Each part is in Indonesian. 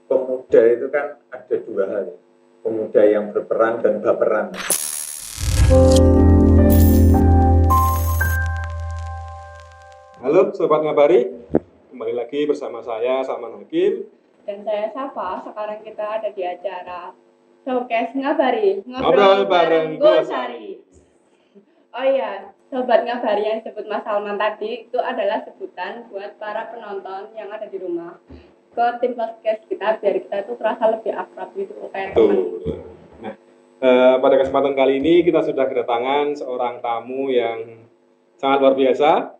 pemuda itu kan ada dua hal ya. Pemuda yang berperan dan baperan. Halo Sobat Ngabari, kembali lagi bersama saya Salman Hakim dan saya Safa. Sekarang kita ada di acara Showcase Ngabari, Ngobrol bareng Gosari. Oh iya, Sobat Ngabari yang disebut Mas Salman tadi itu adalah sebutan buat para penonton yang ada di rumah ke tim podcast kita, biar kita itu terasa lebih akrab gitu kayak teman. Nah, pada kesempatan kali ini kita sudah kedatangan seorang tamu yang sangat luar biasa.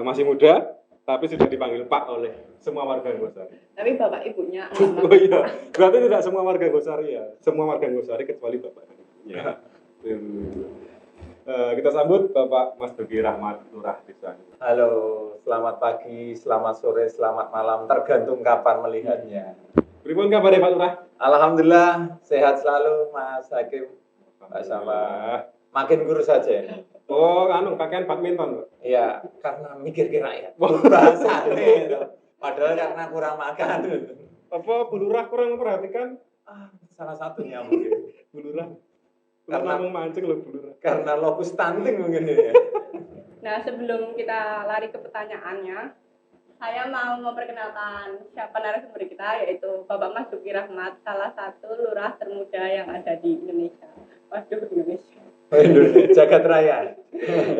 Masih muda, tapi sudah dipanggil Pak oleh semua warga Gosari. Tapi bapak ibunya Oh iya, berarti tidak semua warga Gosari ya. Semua warga Gosari kecuali bapak dan ibunya. Kita sambut Bapak Mas Duki Rahmat, Lurah Desa. Halo, selamat pagi, selamat sore, selamat malam, tergantung kapan melihatnya. Pripun kabar Pak Lurah? Alhamdulillah, sehat selalu Mas Hakim. Pak Sama. Makin kurus saja. Oh, pakaian badminton. Iya, karena mikir rakyat. Bahasanya itu. Padahal karena kurang makan. Apa Bu Lurah kurang memperhatikan? Salah satunya mungkin. Bu Lurah. Karena ngomong mancing loh Bu Lurah. Karena lokus stunting mungkin ya. Nah, sebelum kita lari ke pertanyaannya, saya mau memperkenalkan siapa narasumber kita, yaitu Bapak Mas Duki Rahmat, salah satu lurah termuda yang ada di Indonesia. Waduh, Indonesia. Jagat raya.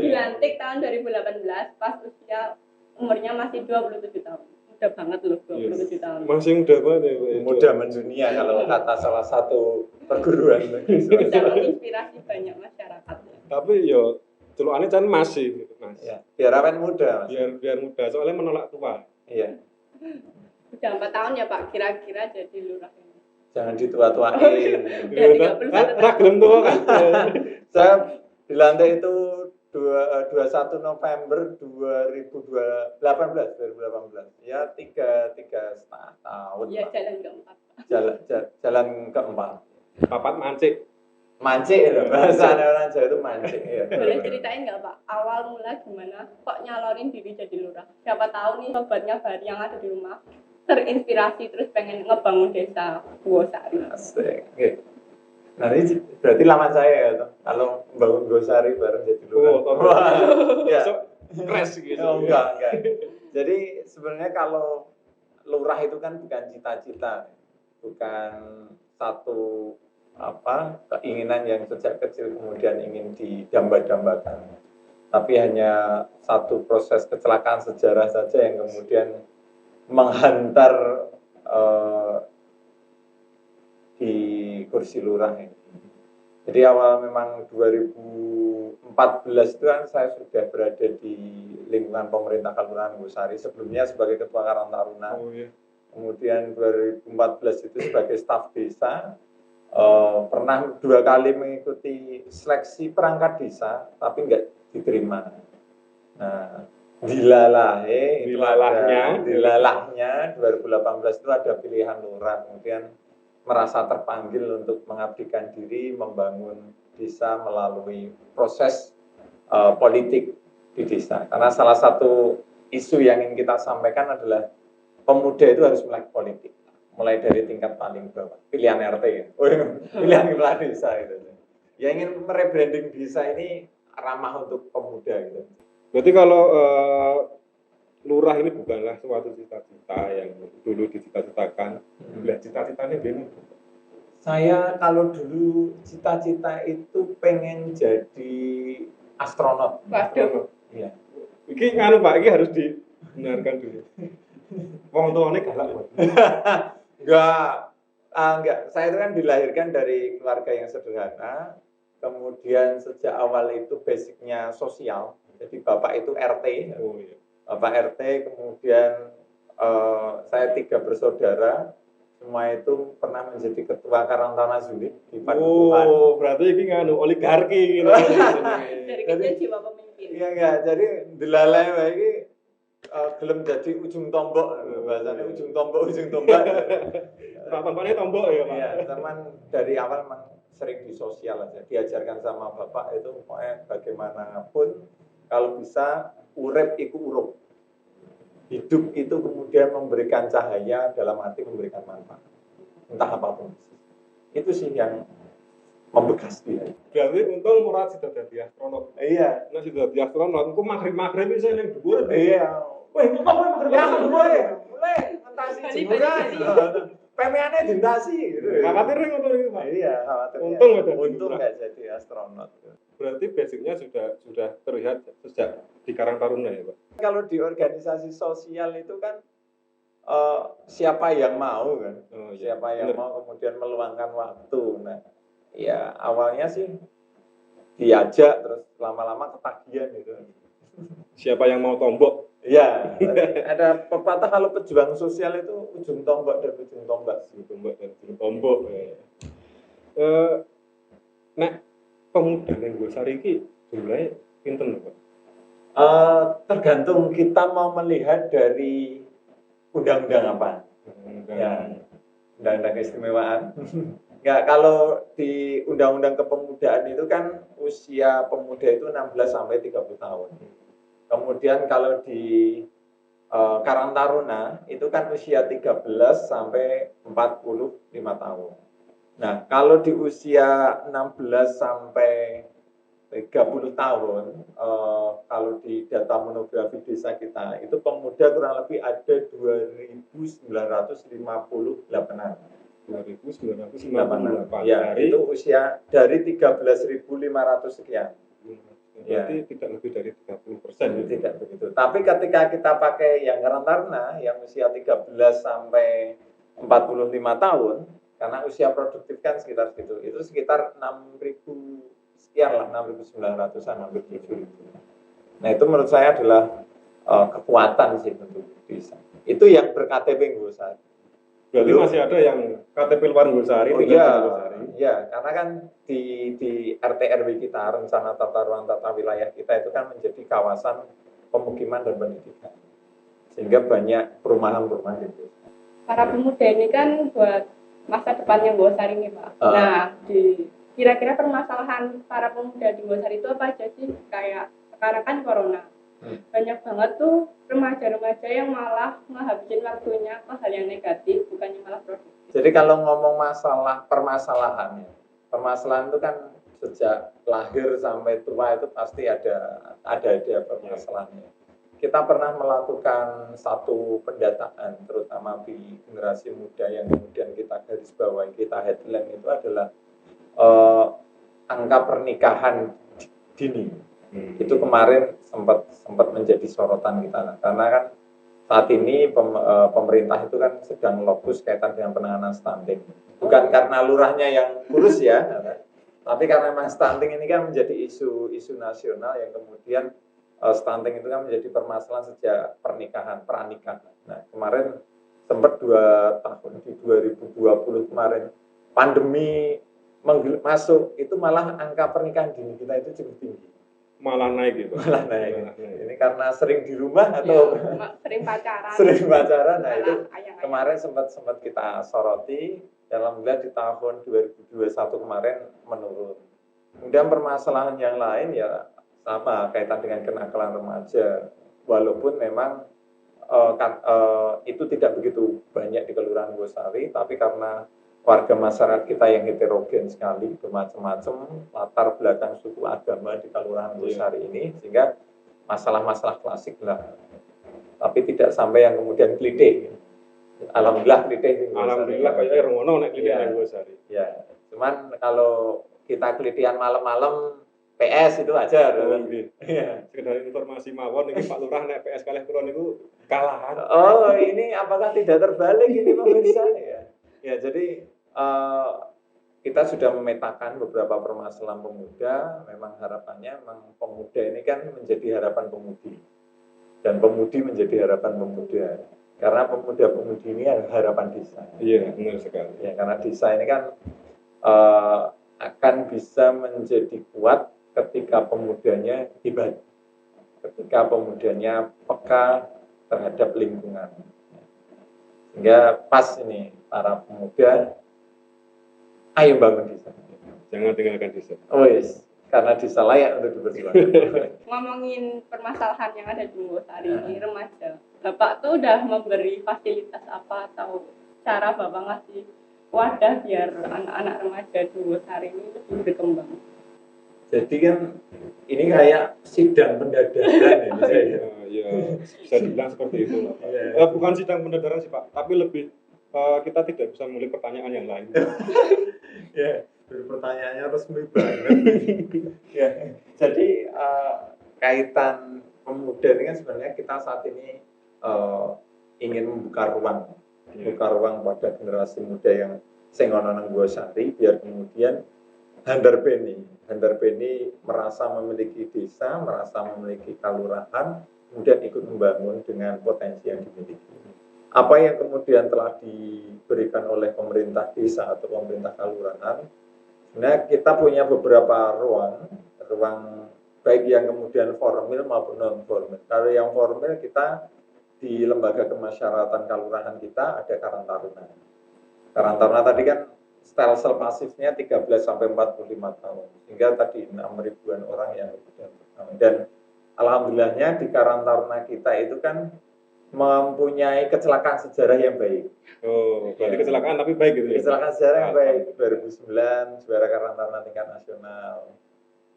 Dilantik tahun 2018 pas usia umurnya masih 27 tahun. Muda banget loh, 27 tahun. Masih muda banget ya, Pak. Muda mendunia kalau kata salah satu perguruan. Bisa menginspirasi banyak masyarakat. Tapi yo celukannya kan masih Mas. Ya, biar awet muda, Mas. Biar muda, soalnya menolak tua. Iya. Udah 4 tahun ya Pak, kira-kira jadi lurah ini. Jangan ditua-tuain. Udah 31 tahun. Ragilem tua kan. Saya dilantik itu 21 November 2018. Ya 3,5 tahun. Iya, jalan keempat. Jalan keempat. Papat mancing. Mancing ya, bahasa orang Jawa itu mancing ya. Boleh ceritain nggak Pak, awal mula gimana kok nyalonin diri jadi lurah? Siapa tahu nih sobatnya Bari yang ada di rumah terinspirasi terus pengen ngebangun desa Gosari. Asik. Oke. Nah ini berarti lama saya ya toh. Kalau bangun Gosari bareng jadi lurah. Wah, ya. Crash gitu. Oh, enggak. Jadi sebenarnya kalau lurah itu kan bukan cita-cita, bukan satu keinginan yang sejak kecil kemudian ingin didamba-dambakan, tapi hanya satu proses kecelakaan sejarah saja yang kemudian menghantar di kursi lurah ini. Jadi awal memang 2014 itu kan saya sudah berada di lingkungan pemerintah Kelurahan Gosari, sebelumnya sebagai ketua Karang Taruna. Oh, iya. Kemudian 2014 itu sebagai staf desa. Pernah 2 kali mengikuti seleksi perangkat desa, tapi nggak diterima. Nah, dilalahnya 2018 itu ada pilihan lurah, kemudian merasa terpanggil untuk mengabdikan diri membangun desa melalui proses politik di desa. Karena salah satu isu yang ingin kita sampaikan adalah pemuda itu harus melek politik. Mulai dari tingkat paling bawah, pilihan RT ya, pilihan kepala desa gitu. Ya ingin merebranding desa ini ramah untuk pemuda gitu. Berarti kalau lurah ini bukanlah suatu cita-cita yang dulu dicita-citakan. Lah cita-citanya gimana? Saya kalau dulu cita-cita itu pengen jadi astronot. Waduh. Iya. Iki Pak, iki harus dibenarkan dulu. Wong tuane galak, Pak. Enggak. Saya itu kan dilahirkan dari keluarga yang sederhana. Kemudian sejak awal itu basicnya sosial. Jadi bapak itu RT. Oh iya. Bapak RT, kemudian saya 3 bersaudara. Semua itu pernah menjadi ketua Karang Taruna Zulik di Padukuhan. Oh, berarti iki oligarki gitu. Dari kecil jiwa pemimpin. Iya enggak. Jadi dilalai lagi gelem jadi ujung tombok, bahasanya ujung tombok. Pak tomboknya tombok ya, Pak. Iya, teman dari awal memang sering di sosial aja, diajarkan sama bapak itu pokoknya bagaimanapun kalau bisa urip iku urup. hidup itu kemudian memberikan cahaya dalam arti memberikan manfaat, entah apapun. Itu sih yang membekas dia. Berarti untung ora sida dadi astronot. Iya. Nek sida dadi astronot engko maghrib bisa ning dhuwur. Iya. Wah, kok maghrib Ya ning dhuwur. mulai ngentasi jemuran. Pemeane dintasi gitu. Khawatir ning ngono iki, Pak. Iya, khawatir. Untung nggak jadi astronot. Berarti basicnya sudah terlihat sejak di Karang Taruna ya, Pak. Kalau di organisasi sosial itu kan siapa yang mau kan, Oh, iya. siapa yang Bener. mau kemudian meluangkan waktu. Nah, ya awalnya sih diajak terus lama-lama ketagihan gitu. Siapa yang mau tombok? Ya, ada pepatah kalau pejuang sosial itu ujung tombak dan ujung tombak. Tombok dan ujung tombok. Nek pemuda ning Gosari iki jumlahnya pinten, Pak? Tergantung kita mau melihat dari undang-undang apa. Ya, undang-undang keistimewaan. Ya, kalau di undang-undang kepemudaan itu kan usia pemuda itu 16 sampai 30 tahun. Kemudian kalau di Karang Taruna itu kan usia 13 sampai 45 tahun. Nah, kalau di usia 16 sampai 30 tahun, kalau di data monografi desa kita, itu pemuda kurang lebih ada 2.958-an. 2.958. Ya, itu usia dari 13.500 sekian. Berarti tidak lebih dari 30%. Tidak begitu. Tapi ketika kita pakai yang Karang Taruna, yang usia 13 sampai 45 tahun, karena usia produktif kan sekitar segitu, itu sekitar 6.000 sekian lah, 6.900-an, hampir 7.000. Nah, itu menurut saya adalah kekuatan sih untuk bisa. Itu yang ber-KTP Gosari. Berarti masih ada yang KTP luar Gosari. Oh iya, karena kan di RT RW kita, rencana tata ruang tata wilayah kita itu kan menjadi kawasan pemukiman dan pendidikan. Sehingga banyak perumahan-perumahan gitu. Para pemuda ini kan buat masa depannya Gosari nih, Pak. Nah, kira-kira permasalahan para pemuda di Gosari itu apa aja sih? Kayak sekarang kan corona. Banyak banget tuh remaja-remaja yang malah menghabiskan waktunya ke hal yang negatif, bukannya malah produktif. Jadi kalau ngomong masalah permasalahan itu kan sejak lahir sampai tua itu pasti ada permasalahannya. Kita pernah melakukan satu pendataan, terutama di generasi muda yang kemudian kita garis bawahi, kita headline itu adalah angka pernikahan dini. Itu kemarin sempat menjadi sorotan kita, karena kan saat ini pemerintah itu kan sedang lokus kaitan dengan penanganan stunting. Bukan karena lurahnya yang kurus ya, tapi karena memang stunting ini kan menjadi isu nasional yang kemudian stunting itu kan menjadi permasalahan sejak pernikahan. Nah, kemarin sempat 2 tahun di 2020 kemarin pandemi masuk, itu malah angka pernikahan dini kita itu cukup tinggi. Malah naik gitu. Malah naik. Ini karena sering di rumah atau sering pacaran. Sering pacaran. Nah, itu kemarin sempat kita soroti. Alhamdulillah di tahun 2021 kemarin menurun. Kemudian permasalahan yang lain ya sama kaitan dengan kenakalan remaja. Walaupun memang itu tidak begitu banyak di Kelurahan Gosari, tapi karena warga masyarakat kita yang heterogen sekali, bermacam-macam latar belakang suku agama di Kelurahan Gosari ini, sehingga masalah-masalah klasik lah. Tapi tidak sampai yang kemudian klitih. Alhamdulillah klitih. Alhamdulillah kayak ngono nek klitih di Gosari. Ya, cuman kalau kita klitihan malam-malam PS itu aja. Iya. Sekedar informasi mawon ini Pak Lurah nek PS kalih kula niku kalahan. Oh, ini apakah tidak terbalik ini pemirsa ya? Ya, jadi kita sudah memetakan beberapa permasalahan pemuda. Memang harapannya memang pemuda ini kan menjadi harapan pemudi, dan pemudi menjadi harapan pemuda. Karena pemuda-pemudi ini harapan desa. Iya, benar sekali. Ya, karena desa ini kan akan bisa menjadi kuat ketika pemudanya hebat, ketika pemudanya peka terhadap lingkungan. Sehingga pas ini para pemuda, ayo bangun desa. Jangan tinggalkan desa. Oh yes. karena desa layak untuk diperjuangkan. Ngomongin permasalahan yang ada di Wonosari ini remaja, Bapak tuh udah memberi fasilitas apa atau cara Bapak ngasih wadah biar anak-anak remaja di Wonosari ini lebih berkembang? Jadi kan ini kayak sidang pendadaran ini saya. Ya, bisa dibilang seperti itu lah. Iya. Bukan sidang pendadaran sih Pak, tapi lebih kita tidak bisa memilih pertanyaan yang lain. Ya, pertanyaannya resmi banget. Ya, jadi kaitan pemuda ini kan sebenarnya kita saat ini ingin membuka ruang pada generasi muda yang sing ana nang Wonosari biar kemudian Handarbeni merasa memiliki desa, merasa memiliki kalurahan, kemudian ikut membangun dengan potensi yang dimiliki. Apa yang kemudian telah diberikan oleh pemerintah desa atau pemerintah kalurahan, nah kita punya beberapa ruang baik yang kemudian formal maupun non formal. Kalau yang formal kita di lembaga kemasyarakatan kalurahan kita ada Karang Taruna. Karang Taruna tadi kan stelsel pasifnya 13 sampai 45 tahun, sehingga tadi 6 ribuan orang yang kemudian berkawin. Dan alhamdulillahnya di Karang Taruna kita itu kan mempunyai kecelakaan sejarah yang baik. Oh, berarti kecelakaan tapi baik gitu ya? Kecelakaan sejarah yang baik. 2009 juara Karang Taruna tingkat nasional,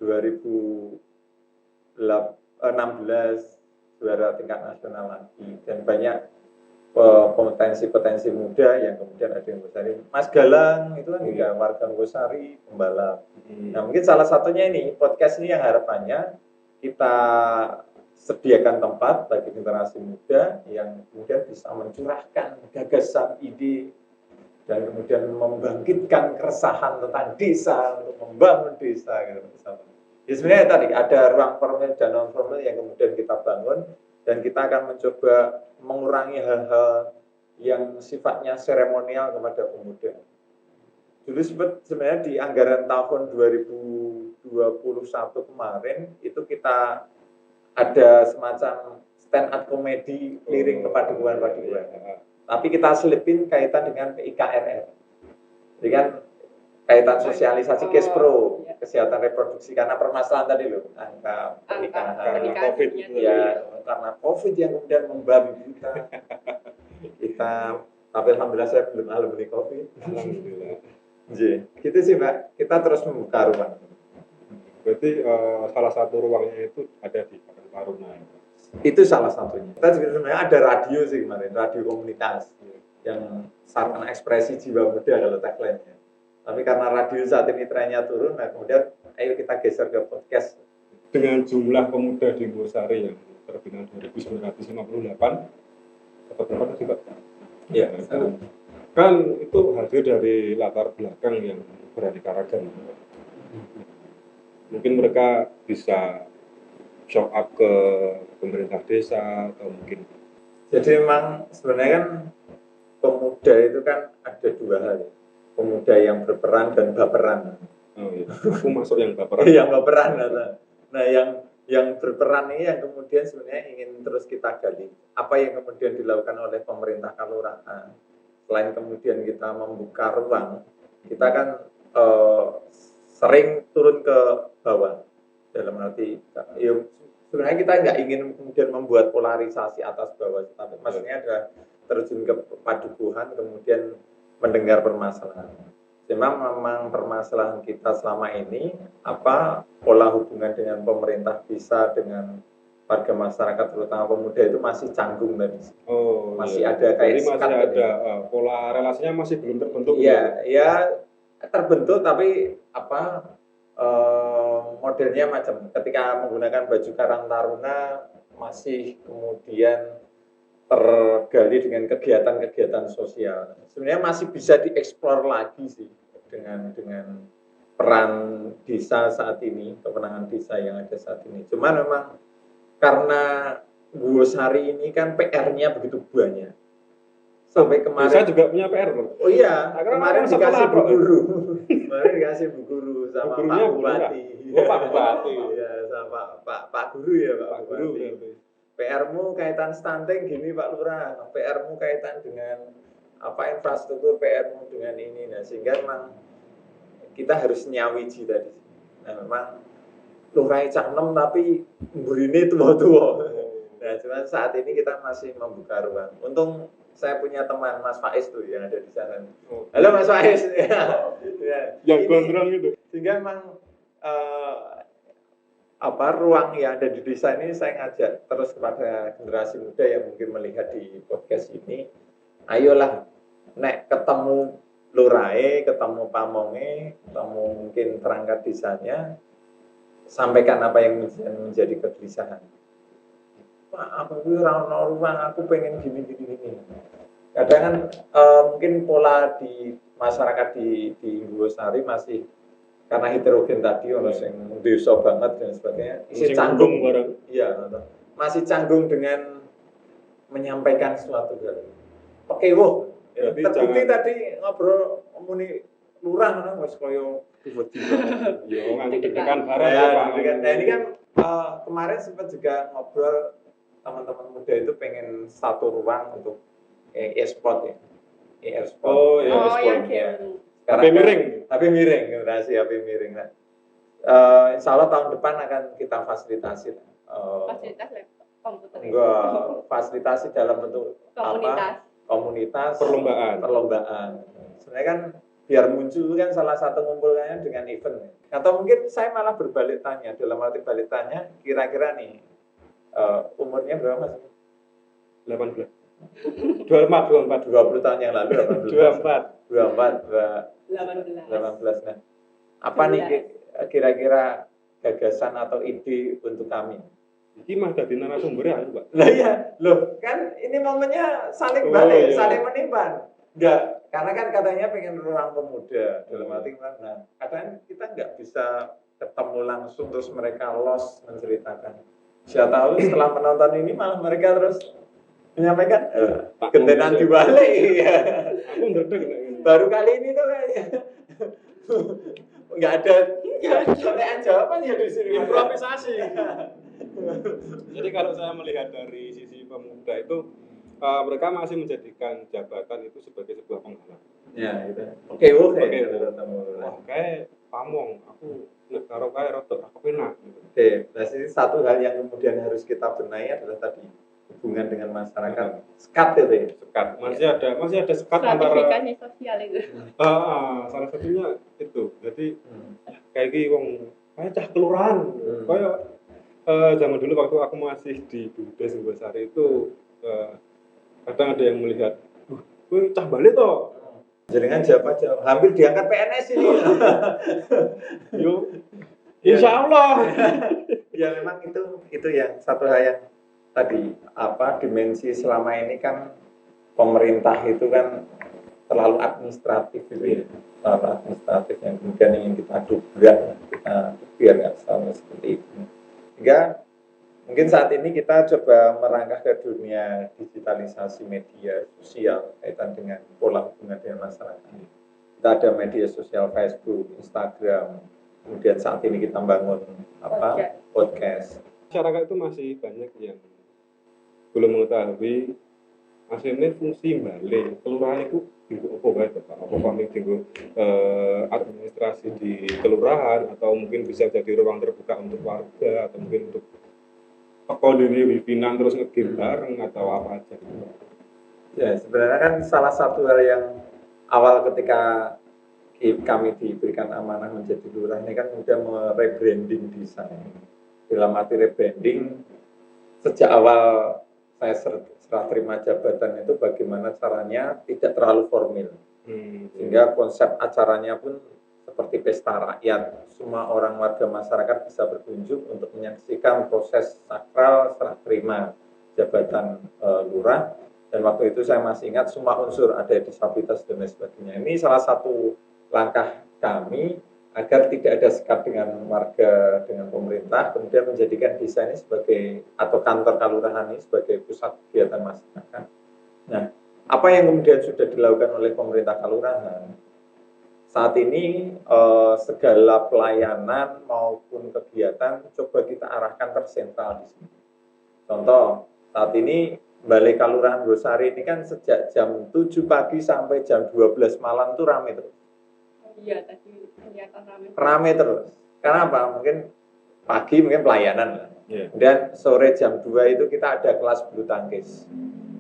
2016 juara tingkat nasional lagi, dan banyak potensi-potensi muda yang kemudian ada yang Wonosari. Mas Galang itu kan juga warga Wonosari, pembalap. Nah mungkin salah satunya ini podcast ini yang harapannya kita sediakan tempat bagi generasi muda yang kemudian bisa mencurahkan gagasan, ide, dan kemudian membangkitkan keresahan tentang desa untuk membangun desa gitu. Ya sebenarnya tadi ada ruang formal dan non formal yang kemudian kita bangun, dan kita akan mencoba mengurangi hal-hal yang sifatnya seremonial kepada pemuda. Dulu sebenarnya di anggaran tahun 2021 kemarin itu kita ada semacam stand up komedi liring kepaduan. Tapi kita selipin kaitan dengan PIKRR. Jadi kan kaitan sosialisasi Kespro, kesehatan reproduksi, karena permasalahan tadi loh, angka pernikahan, COVID ya, karena COVID yang kemudian membabi kita, tapi alhamdulillah saya belum alumni COVID. Alhamdulillah. Gitu sih Mbak, kita terus membuka ruang. Berarti salah satu ruangnya itu ada di Karang Taruna. Itu salah satunya. Kita juga sebenarnya ada radio sih kemarin, radio komunitas yang sarana ekspresi jiwa muda kalau tagline-nya. Tapi karena radio saat ini trennya turun, nah kemudian ayo kita geser ke podcast. Dengan jumlah pemuda di Wonosari yang terbina 2.958, dapat berapa tadi Pak? Ya, kan itu hasil dari latar belakang yang beraneka ragam. Mungkin mereka bisa show up ke pemerintah desa atau mungkin. Jadi memang sebenarnya kan pemuda itu kan ada dua hal ya. Pemuda yang berperan dan baperan. Oh iya, aku masuk yang baperan. Yang baperan. Nah, yang berperan ini yang kemudian sebenarnya ingin terus kita gali. Apa yang kemudian dilakukan oleh pemerintah kalurahan. Selain kemudian kita membuka ruang, kita kan sering turun ke bawah. Dalam arti, ya, sebenarnya kita nggak ingin kemudian membuat polarisasi atas bawah, tapi maksudnya ada terjun ke padukuhan, kemudian mendengar permasalahan. Memang permasalahan kita selama ini apa pola hubungan dengan pemerintah bisa dengan warga masyarakat terutama pemuda itu masih canggung tadi. Oh, masih iya. ada kayak masih ada pola relasinya masih belum terbentuk. Iya, ya terbentuk tapi apa modelnya macam ketika menggunakan baju Karang Taruna masih kemudian tergali dengan kegiatan-kegiatan sosial. Sebenarnya masih bisa dieksplor lagi sih dengan peran desa saat ini, kewenangan desa yang ada saat ini. Cuman memang karena Wonosari ini kan PR-nya begitu banyak. Sampai kemarin desa juga punya PR loh. Oh iya, kemarin dikasih bu guru. Kemarin dikasih bu guru sama Pak Bupati. Oh, Pak Bupati. Iya, sama Pak Guru ya, Pak Bupati. PR-mu kaitan stunting gini Pak Lurah, PR-mu kaitan dengan apa infrastruktur, PR-mu dengan ini. Nah, sehingga memang kita harus nyawiji tadi. Nah, memang lurahe cah enom tapi mburine tua-tua. Nah, cuma saat ini kita masih membuka ruang. Untung saya punya teman Mas Faiz tuh yang ada di sana. Halo Mas Faiz. Ya. Yang Ini- gondrong itu. Sehingga memang ruang yang ada di desa ini saya ngajak terus kepada generasi muda yang mungkin melihat di podcast ini, ayolah nek ketemu lurahe, ketemu pamonge, ketemu mungkin perangkat desanya, sampaikan apa yang menjadi kegelisahan. Pak, aku ora ono ruang, aku pengen gini. Kadang kan mungkin pola di masyarakat di Inggrisari masih karena heterogen tadi, ono sing desa banget dan sebagainya, Sing canggung bareng. Iya, masih canggung dengan menyampaikan suatu hal. Oke, woh. Ya, Berarti terbukti jangan- tadi ngobrol muni lurah ngono wis koyo tiba-tiba. Yo nganti Deg-degan. deg-degan bareng. Ya, Pak. nah ini kan kemarin sempat juga ngobrol teman-teman muda itu pengen satu ruang untuk e-sport ya. E-sport. Oh, iya. Oh ya, e-sport, ya. game. Sekarang HP kan- miring. HP miring, generasi HP miring. Nah, insya Allah tahun depan akan kita fasilitasi. Fasilitas laptop, komputer. Enggak, fasilitasi dalam bentuk Komunitas. komunitas Perlombaan. Sebenarnya kan biar muncul kan salah satu ngumpulnya dengan event. Atau mungkin saya malah berbalik tanya, dalam arti balik tanya, kira-kira nih umurnya berapa Mas? 18. 24. 20 tahun yang lalu 24. 18. 18. Nah, apa nih kira-kira gagasan atau ide untuk kami? Iki mah dadi narasumber ya, Pak. Lah iya, loh kan ini momennya saling Oh, balik, iya. saling menimbang. Enggak, karena kan katanya pengen ruang pemuda dalam arti nah, kadang kita nggak bisa ketemu langsung terus mereka los menceritakan. Siapa tahu setelah menonton ini malah mereka terus menyampaikan Pak, gentenan mau dibalik. Iya. Aku ndredeg nek ngene. Baru kali ini tuh kayaknya nggak ada pertanyaan jawaban ya di sini. Improvisasi. Jadi kalau saya melihat dari sisi pemuda itu mereka masih menjadikan jabatan itu sebagai sebuah penghalang. Ya, gitu. Oke. Wah, kayak pamong, aku nek karo kae rada aku penak gitu. Oke, nah ini satu hal yang kemudian harus kita benahi adalah tadi hubungan dengan masyarakat. Sekat itu ya. Sekat. Masih ada sekat antara Stratifikasi sosial itu. salah satunya itu. Jadi kayak gini wong kayak cah kelurahan. Kayak zaman dulu waktu aku masih di Budes Sari itu kadang ada yang melihat, gue cah balik toh. Jaringan jawab hampir diangkat PNS ini. Yo, insya Allah. Ya memang itu yang satu hal yang tadi dimensi selama ini kan pemerintah itu kan terlalu administratif gitu ya, terlalu administratif yang kemudian ingin kita dobrak, kita biar nggak sama seperti itu. Sehingga mungkin saat ini kita coba merangkak ke dunia digitalisasi media sosial kaitan dengan pola hubungan dengan masyarakat. Kita ada media sosial Facebook, Instagram, kemudian saat ini kita bangun podcast. Masyarakat itu masih banyak yang belum mengetahui aslinya fungsi balik kelurahan itu tinggal apa baik Pak? Apa kami tinggal administrasi di kelurahan atau mungkin bisa jadi ruang terbuka untuk warga atau mungkin untuk toko diri wifinan terus nge-game bareng atau apa aja gitu. Ya sebenarnya kan salah satu hal yang awal ketika kami diberikan amanah menjadi lurah ini kan udah merebranding desa. Dalam arti rebranding sejak awal saya serah terima jabatan itu bagaimana caranya tidak terlalu formal. Sehingga konsep acaranya pun seperti pesta rakyat, semua orang warga masyarakat bisa berkunjung untuk menyaksikan proses sakral serah terima jabatan lurah. Dan waktu itu saya masih ingat semua unsur ada disabilitas dan lain sebagainya. Ini salah satu langkah kami agar tidak ada sekat dengan warga, dengan pemerintah, kemudian menjadikan desa ini sebagai atau kantor kelurahan ini sebagai pusat kegiatan masyarakat. Nah, apa yang kemudian sudah dilakukan oleh pemerintah kelurahan? Saat ini segala pelayanan maupun kegiatan coba kita arahkan tersentral di sini. Contoh, saat ini Balai Kelurahan Brosari ini kan sejak jam 7 pagi sampai jam 12 malam itu ramai terus. Iya, tadi kelihatan ramai. Ramai terus. Karena apa? Mungkin pagi mungkin pelayanan lah. Yeah. Kemudian sore jam 2 itu kita ada kelas bulu tangkis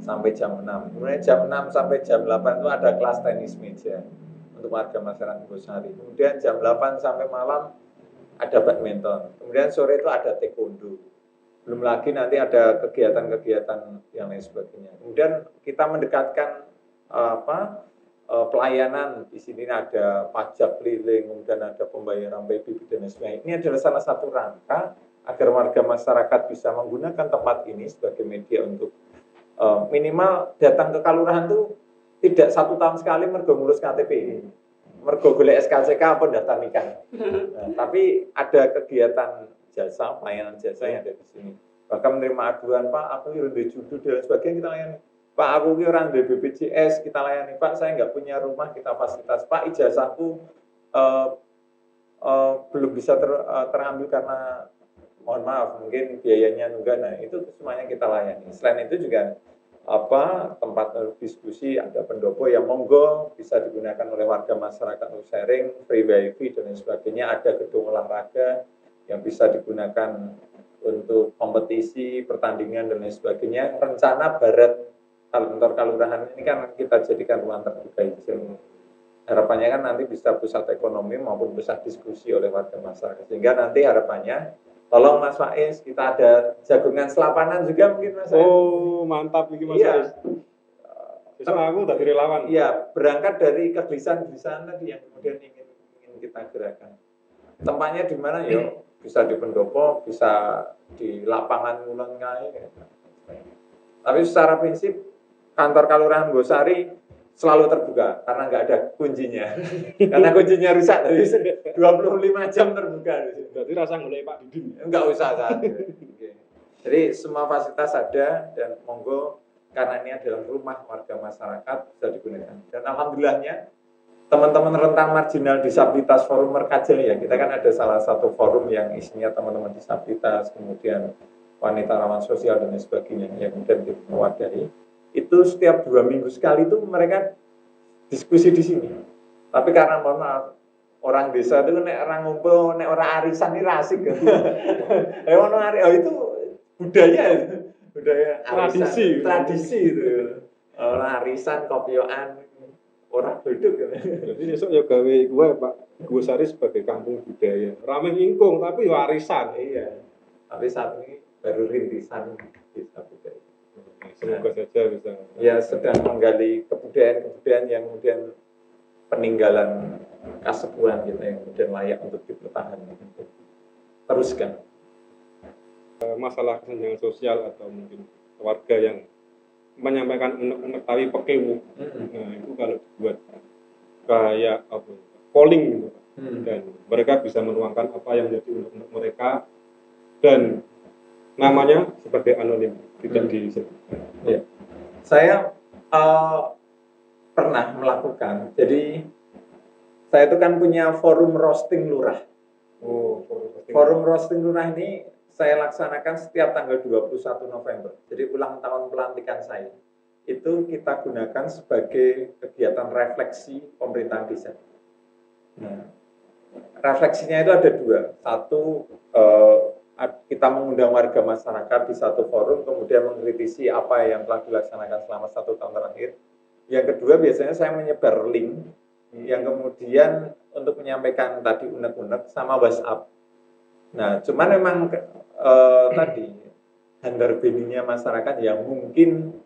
sampai jam 6. Kemudian jam 6 sampai jam 8 itu ada kelas tenis meja untuk warga masyarakat Gosari. Kemudian jam 8 sampai malam ada badminton. Kemudian sore itu ada taekwondo. Belum lagi nanti ada kegiatan-kegiatan yang lain sebagainya. Kemudian kita mendekatkan pelayanan. Di sini ada pajak keliling, kemudian ada pembayaran PBB dan sebagainya. Ini adalah salah satu rangka agar warga masyarakat bisa menggunakan tempat ini sebagai media untuk minimal datang ke kelurahan itu tidak 1 tahun sekali mergo ngurus KTP, mergo golek SKCK apa daftar nikah. Nah, tapi ada kegiatan jasa, pelayanan jasa yang ada di sini. Bahkan menerima aduan, Pak, aku ini rendah judul dan sebagainya kita layani. Pak, aku ini orang dari BPJS, kita layani. Pak, saya nggak punya rumah, kita fasilitas. Pak, ijazahku belum bisa terambil karena mohon maaf, mungkin biayanya nunggak. Nah, itu semuanya kita layani. Selain itu juga tempat diskusi, ada pendopo yang monggo bisa digunakan oleh warga masyarakat untuk sharing, free wifi dan lain sebagainya. Ada gedung olahraga yang bisa digunakan untuk kompetisi, pertandingan dan lain sebagainya. Rencana barat kantor kelurahan ini kan kita jadikan ruang terbuka hijau. Harapannya kan nanti bisa pusat ekonomi maupun pusat diskusi oleh warga masyarakat. Sehingga nanti harapannya, tolong Mas Faiz, kita ada jagungan selapanan juga mungkin Mas Faiz. Oh, mantap ini Mas Faiz. Besok aku udah relawan. Iya, berangkat dari kegelisahan tadi yang kemudian ingin kita gerakan. Tempatnya di mana ya? Bisa di pendopo, bisa di lapangan Ngulon Ngai. Tapi secara prinsip kantor kelurahan Gosari selalu terbuka karena nggak ada kuncinya. Karena kuncinya rusak, jadi 25 jam terbuka. Berarti rasa ngulai Pak Didin. Enggak usah saat itu. Jadi semua fasilitas ada dan monggo karena ini adalah rumah warga masyarakat bisa digunakan. Dan alhamdulillahnya teman-teman rentan marginal disabilitas forum Merkajaya, kita kan ada salah satu forum yang isinya teman-teman disabilitas, kemudian wanita rawan sosial dan sebagainya yang kemudian mewadahi. Itu setiap 2 minggu sekali itu mereka diskusi di sini. Tapi karena mohon maaf, orang desa itu nek orang ngumpul, nek orang arisan ini asik. Itu budaya tradisi itu. Orang arisan, kopioan, orang duduk. Jadi besok ya gawe gue Pak Gosari sebagai kampung budaya. Rame ingkung tapi ya arisan. Iya. Tapi saat ini baru rintisan desa budaya. Semoga saja bisa. Ya sedang menggali kebudayaan yang kemudian peninggalan kasepuhan kita yang kemudian layak untuk dipertahankan. Teruskan. Masalah kesenjangan sosial atau mungkin warga yang menyampaikan unek-unek tapi pekewu. Nah itu kalau buat kayak polling gitu, dan mereka bisa menuangkan apa yang menjadi unek-unek mereka dan namanya sebagai anonim, tidak disebutkan. Ya. Saya pernah melakukan. Jadi saya itu kan punya forum roasting lurah. Forum roasting lurah ini saya laksanakan setiap tanggal 21 November. Jadi ulang tahun pelantikan saya. Itu kita gunakan sebagai kegiatan refleksi pemerintahan desa. Nah, refleksinya itu ada 2. Satu, kita mengundang warga masyarakat di satu forum, kemudian mengkritisi apa yang telah dilaksanakan selama 1 tahun terakhir. Yang kedua, biasanya saya menyebar link yang kemudian untuk menyampaikan tadi unek-unek sama WhatsApp. Nah, cuman memang tadi handar beninya masyarakat yang mungkin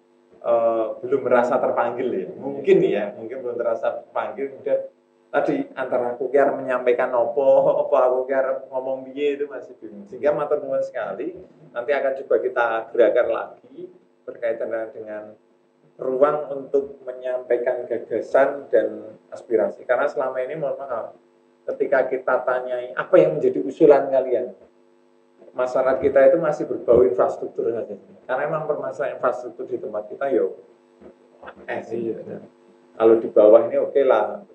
belum merasa terpanggil ya, mungkin belum terasa terpanggil, kemudian tadi antara aku kira menyampaikan apa aku kira ngomong biye itu masih bingung. Sehingga matur nuwun sekali, nanti akan coba kita gerakan lagi berkaitan dengan ruang untuk menyampaikan gagasan dan aspirasi. Karena selama ini mohon maaf, ketika kita tanyai apa yang menjadi usulan kalian, masyarakat kita itu masih berbau infrastruktur saja. Karena memang permasalahan infrastruktur di tempat kita kalau di bawah ini oke lah,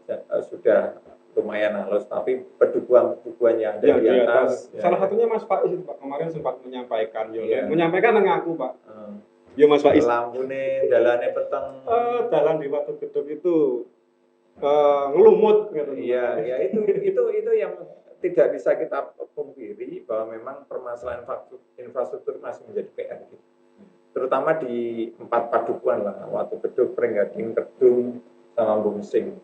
sudah lumayan halus, tapi pedukuhan yang ada di atas. Salah satunya Mas Faiz itu Pak, kemarin sempat menyampaikan, menyampaikan dengan aku Pak. Ya Mas Faiz. Lampune, dalane peteng. Dalan di Watu Gedung itu ngelumut gitu. Iya, itu yang tidak bisa kita pungkiri bahwa memang permasalahan infrastruktur masih menjadi PR gitu. Terutama di 4 padukuan lah, Watu Beduk, Pringgading, Kedung, sama Bungsing.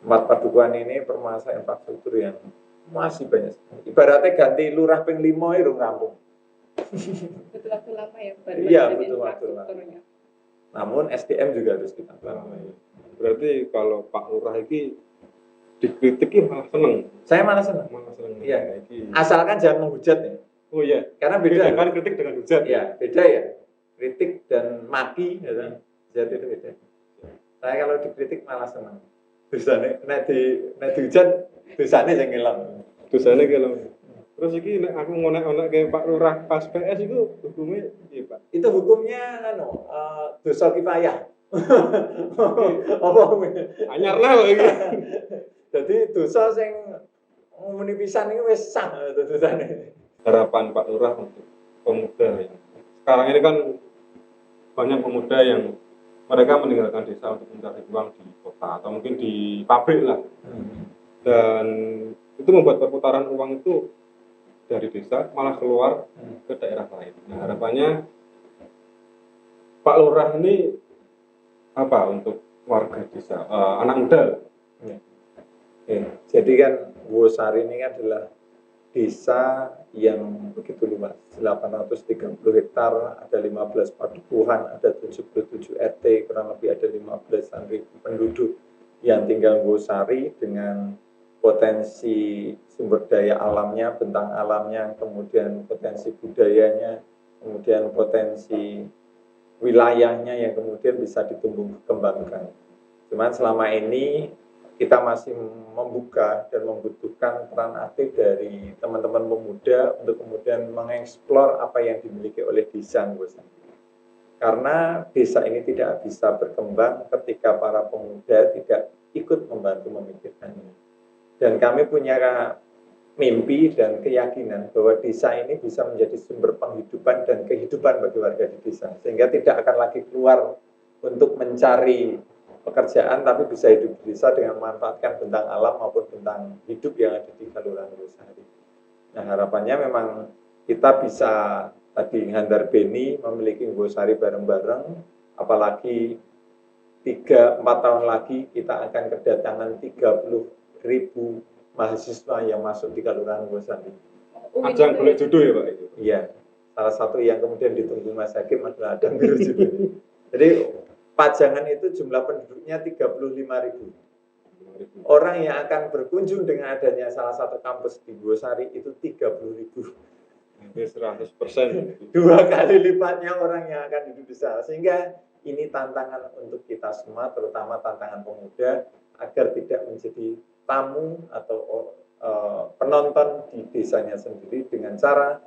4 padukuan ini permasalahan infrastruktur yang masih banyak. Ibaratnya ganti lurah ping 5 itu rampung. Butuh waktu lama ya baru Iya, ada butuh waktu lama. infrastrukturnya. Namun SDM juga harus kita bangun. Berarti kalau Pak Lurah ini dikritik ya malah seneng. Saya malah senang. Malah seneng. Iya. Iki. Asalkan jangan menghujat ya. Oh iya. Karena beda. Kan kritik dengan hujat. Ya, beda ya. Kritik dan maki, ya kan? Hujat itu beda. Saya kalau dikritik malah senang. Dosane nek dihujat, dosane sing ngilang. Dosane kalau terus iki nek aku ngonek-onek ke Pak Lurah pas PS itu hukumnya iya Pak. Itu hukumnya dosa kifayah. Apa Anyar lah kok iki. Jadi dosa sing muni pisan iki wis sah dosane. Harapan Pak Lurah untuk pemuda yang sekarang ini kan banyak pemuda yang mereka meninggalkan desa untuk mencari uang di kota atau mungkin di pabrik lah. Dan itu membuat perputaran uang itu dari desa malah keluar ke daerah lain. Nah, harapannya Pak Lurah ini apa untuk warga desa, anak muda? Jadi kan Wosari ini adalah desa yang begitu luas, 830 hektar, ada 15 padukuhan, ada 77 RT, kurang lebih ada 15.000 penduduk yang tinggal Wosari dengan potensi sumber daya alamnya, bentang alamnya, kemudian potensi budayanya, kemudian potensi wilayahnya yang kemudian bisa ditumbuh kembangkan. Cuman selama ini kita masih membuka dan membutuhkan peran aktif dari teman-teman pemuda untuk kemudian mengeksplor apa yang dimiliki oleh desa Nggosan. Karena desa ini tidak bisa berkembang ketika para pemuda tidak ikut membantu memikirkannya. Dan kami punya mimpi dan keyakinan bahwa desa ini bisa menjadi sumber penghidupan dan kehidupan bagi warga di desa. Sehingga tidak akan lagi keluar untuk mencari pekerjaan, tapi bisa hidup di desa dengan memanfaatkan bentang alam maupun bentang hidup yang ada di Kelurahan Nggosan. Nah, harapannya memang kita bisa tadi Ngandar Beni memiliki Nggosari bareng-bareng, apalagi 3-4 tahun lagi kita akan kedatangan 30.000 mahasiswa yang masuk di Kelurahan Nggosan. Ajang golek jodoh ya Pak itu. Iya, salah satu yang kemudian ditunggu Mas Hakim adalah Ajang Biru Jodoh. Jadi Pajangan itu jumlah penduduknya 35.000. Orang yang akan berkunjung dengan adanya salah satu kampus di Nggosari itu 30.000. Hampir 100%. 2 kali lipatnya orang yang akan hidup di sana. Sehingga ini tantangan untuk kita semua, terutama tantangan pemuda, agar tidak menjadi tamu atau penonton di desanya sendiri dengan cara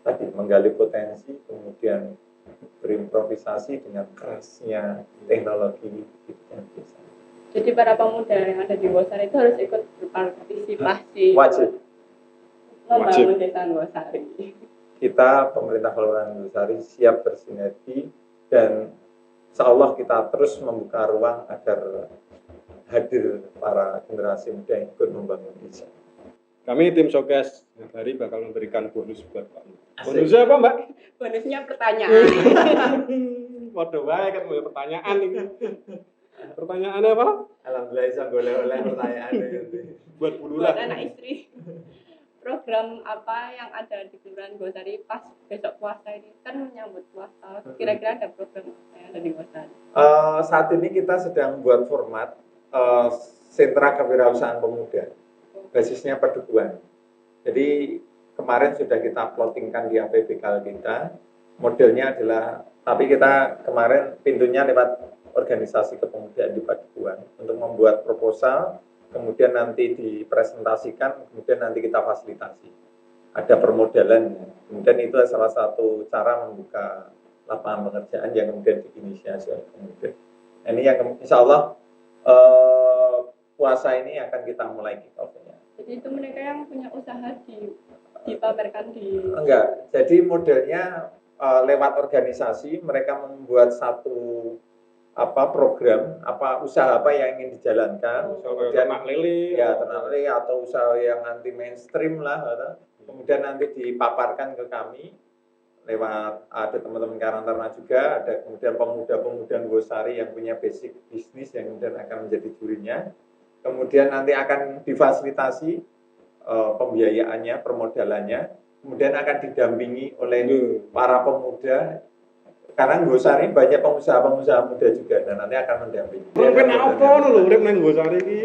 tadi menggali potensi, kemudian berimprovisasi dengan kerasnya teknologi di desa. Jadi para pemuda yang ada di Nggosan itu harus ikut berpartisipasi. Wajib. Membangun desa Nggosari. Kita pemerintah Kelurahan Nggosari siap bersinergi dan insya Allah kita terus membuka ruang agar hadir para generasi muda yang ikut membangun desa. Kami tim Showcase Nagari bakal memberikan bonus buat Pak. Asik. Bonusnya apa Mbak? Bonusnya pertanyaan. Waduh baik kan punya pertanyaan ini. Pertanyaannya apa? Alhamdulillah bisa oleh pertanyaan itu. Buat Bu Buat Lurah. anak istri. Program apa yang ada di Kelurahan Nggosari pas besok puasa ini? Kan menyambut puasa. Kira-kira ada program apa yang ada di Nggosari? Saat ini kita sedang buat format sentra kewirausahaan pemuda. Basisnya padukuhan. Jadi kemarin sudah kita plottingkan di APBK kita. Modelnya adalah, tapi kita kemarin pintunya lewat organisasi kepemudaan di padukuhan untuk membuat proposal, kemudian nanti dipresentasikan, kemudian nanti kita fasilitasi. Ada permodalan, kemudian itu salah satu cara membuka lapangan pekerjaan yang kemudian diinisiasi oleh pemuda. Ini yang insya Allah puasa ini akan kita mulai kick off. Jadi itu mereka yang punya usaha dipamerkan di... Enggak, jadi modelnya lewat organisasi mereka membuat satu program, usaha apa yang ingin dijalankan, Kemudian ternak lele, ya ternak lele atau usaha yang anti mainstream lah, kemudian nanti dipaparkan ke kami lewat ada teman-teman Karang Taruna juga, ada kemudian pemuda-pemuda Nggosari yang punya basic bisnis yang kemudian akan menjadi jurinya, kemudian nanti akan difasilitasi pembiayaannya, permodalannya, kemudian akan didampingi oleh para pemuda. Karena Nggosari banyak pengusaha-pengusaha muda juga, dan nanti akan mendampingi. Mungkin apa lho urip nang Nggosari iki?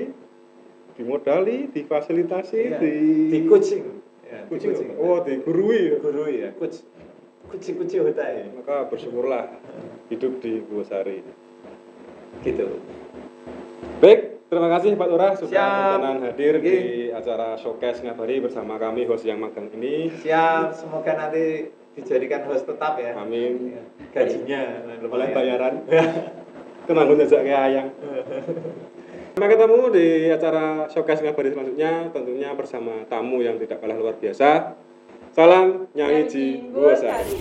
Dimodali, difasilitasi, di coaching. Ya, coaching. Oh, digurui ya. Kuci hotai. Maka bersyukurlah hidup di Nggosari. Gitu. Baik, terima kasih Pak Lurah sudah Siap. berkenan hadir di acara Showcase Ngabari bersama kami host yang magang ini. Siap, semoga nanti dijadikan host tetap ya. Amin. Ya, gajinya Oleh bayaran. Kenanggung jajak kayak ayang. Sampai ketemu di acara Showcase Ngabari selanjutnya, tentunya bersama tamu yang tidak kalah luar biasa. Salam Nyanyi Ji Nggosari.